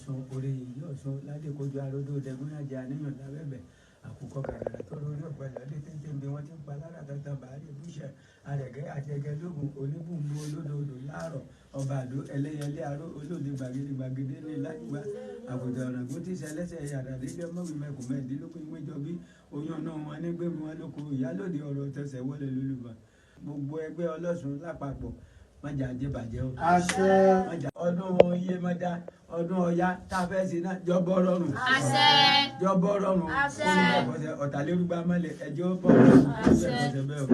Ọ̀ṣun orí yìí Ọ̀ṣun ládékojú aródó dẹgúnyàjẹ àníyàn lábẹ́bẹ̀ àkùkọ gàdàrà tó lórí ọ̀pẹ lọ́dẹ tètè bí wọ́n ti ń pa lára tata bàálì búṣẹ̀ àrẹ̀gẹ́ àjẹgẹ́ lógun oníbùnbù olódòdó láàrọ̀ ọba àdó ẹlẹ́yẹlé aró olóde gbàgede gbàgede ní lájúgbà àgùntàn ọ̀ràngún tí sẹlẹ́sẹ̀ yàrá nílé ọmọwé mẹ́kùn mẹ́ẹ̀ẹ́dínlógún ìwéjọ bí oyún náà wọn nígbèmí wọn lóko ìyálòdì ọ̀rọ̀ tẹsẹ̀ wọlé lólùbà gbogbo ẹgbẹ́ ọlọ́sùn lápapọ̀ májà àjẹbàjẹ́ o. àṣẹ. ọdún Yemọja ọdún Ọya tá a fẹ́ ṣe náà jọbọ rọrùn. àṣẹ. jọbọ rọrùn. àṣẹ. ọ̀tàlérúgba mọ́lẹ̀ ẹjọ́ bọ̀. àṣẹ. bẹ́ẹ̀ o.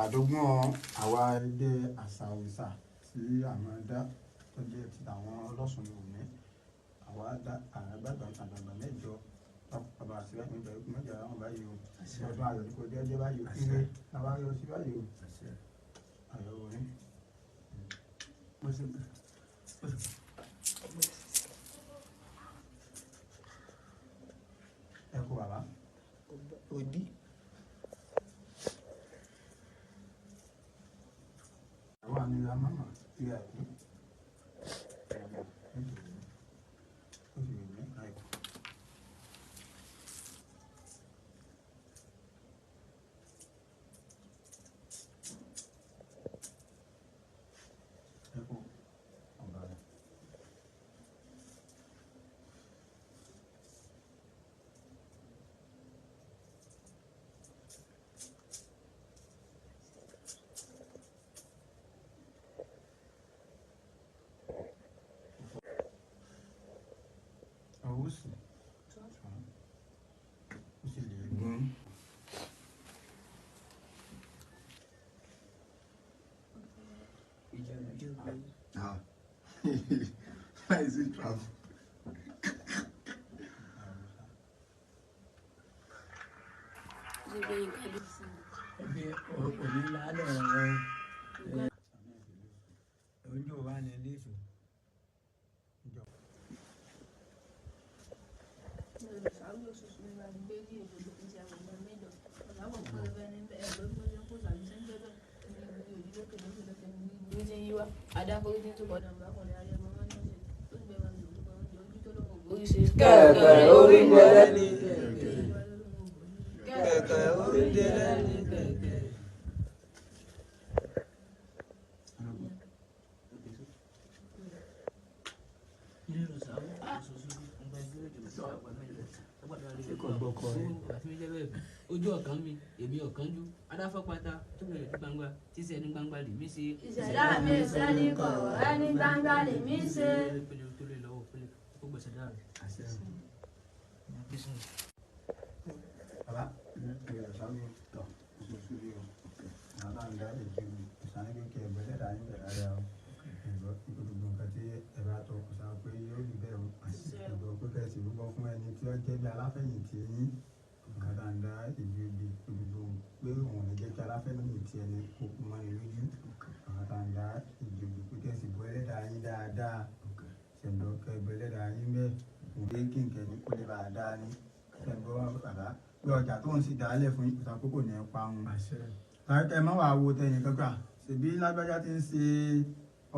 Àdógún àwa ilé àṣà òrìṣà tí àwọn dá tó jẹ́ ti àwọn ọlọ́sùn lòmí àwa dá àgbàgbà mẹ́jọ bàbá àṣìwá ìpínlẹ̀ ìpínlẹ̀ mẹ́jọ àwọn báyìí o ọdún ayọ̀ ní kò jẹ́ báyìí o kílé làwọn ayọ̀ sí báyìí o ayọ̀ orin. ẹ kú bàbá. Òdì. Àwọn àmì ìlà máma ti rà kú. Ó sì rìn ní àìkú. Ẹ kú ọ̀gá rẹ̀. Ó sì lè gún. Why is it travel? ẹbí òní lálẹ́ ọ̀rọ̀ ojú wa ní iléeṣù. Kẹ̀kẹ́ orí jẹrẹ ní kẹ̀kẹ́ orí jẹrẹ ní kẹ̀kẹ́. Ojú ọ̀kan mi èmi ọ̀kan jú adáfọ́pátá tó bẹ̀rẹ̀ ní gbangba tí sẹ́ni gbangba lè mí ṣe. ìṣẹ̀dá mi sẹ́ni kọ̀ọ̀ ẹni gbangba lè mí ṣe. pẹ̀lú tó lè lọ́wọ́ pẹ̀lú tó gbèsè dára. Bàbá ẹ̀rọ sáwọ́ tọ̀ oṣooṣù rí o. Bàbá ń dá èjì mi ìsàlẹ̀ kékeré ẹgbẹ́ dá yín bẹ̀rẹ̀ rẹ̀ o. Gbogbo nǹkan tí ẹ bá tọ́ kò sáà pé yóò rí bẹ́ẹ̀ o. Gbogbo pé kẹ́sì gbogbo fún ẹni tí ó jẹ́ bí aláfẹ̀yìntì yín. Bàbá ń dá èjì mi gbogbo pé òun lè jẹ́ kí aláfẹ̀yìntì ẹni kó kú mọ́ ni lójú. Bàbá ń dá èjì mi pé kẹ́sì bọ́ ẹlẹ́dà yín dáadáa. Ṣẹ̀dọ̀ kẹ́ bọ́ ẹlẹ́dà yín bẹ́ẹ̀. Òde kí nǹkan ní kó lè bá a dá ní. Ṣẹ̀dọ̀ bàbá pé ọjà tó ń sì dálẹ̀ fún ìpìtà kókò ní ẹ̀pa wọn. Tàbí má wàá wo tẹ̀yìn kankan ṣèbí lágbájá ti ń ṣe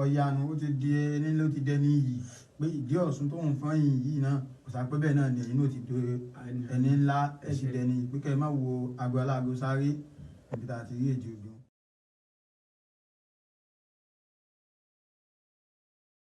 ọ̀yanu ó ti di ẹni ló ti dẹni yìí pé ìdí Ọ̀ṣun tó ń fọ́n yìí náà kò sá pé bẹ́ẹ̀ náà ni èyí náà ti do ẹni ńlá ẹ̀ ti dẹni pé kẹ́ ẹ má wo aago aláago sáré ibi tá a ti rí èjì ogun.